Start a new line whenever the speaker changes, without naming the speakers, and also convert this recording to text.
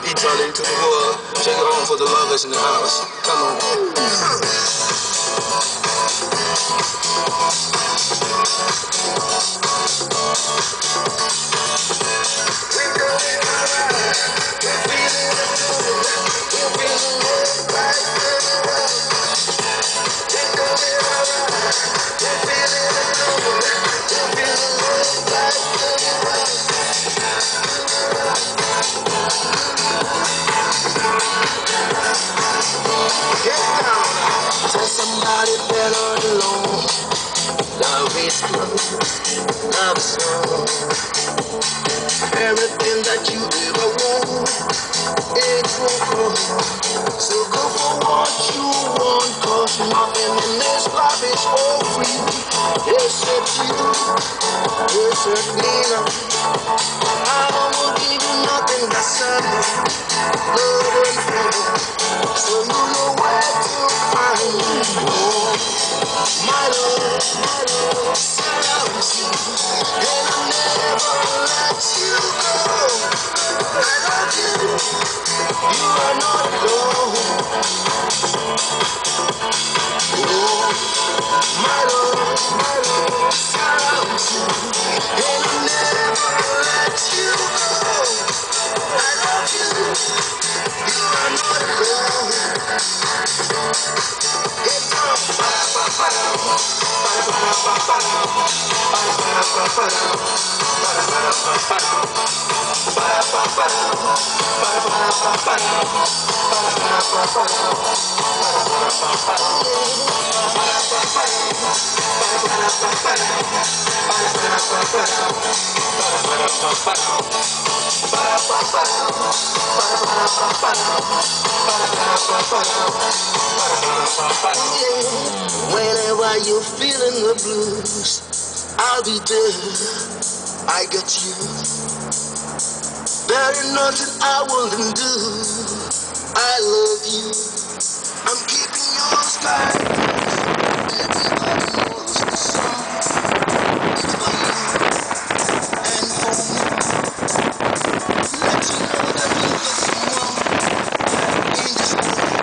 Eternity to the world. Shake it on for the lovers in the house. Come on. Tell somebody better alone. Love is good, love is wrong. Everything that you ever want, it's wrong. So go for what you want, cause nothing in this life is for free. Except you, except me. I will give you nothing but service, love and freedom. So you know where to find me. Oh, my love surrounds you, and I'll never let you go. I love you, you are not alone. Oh, my love surrounds you, and I'll never let you go. I love you, you are not alone. Whenever you're feeling the blues, I'll be there. I got you. There ain't nothing I wouldn't do. I love you. I'm keeping your style. Everybody knows the song. It's for you and for me. Let you know that you got someone in this world.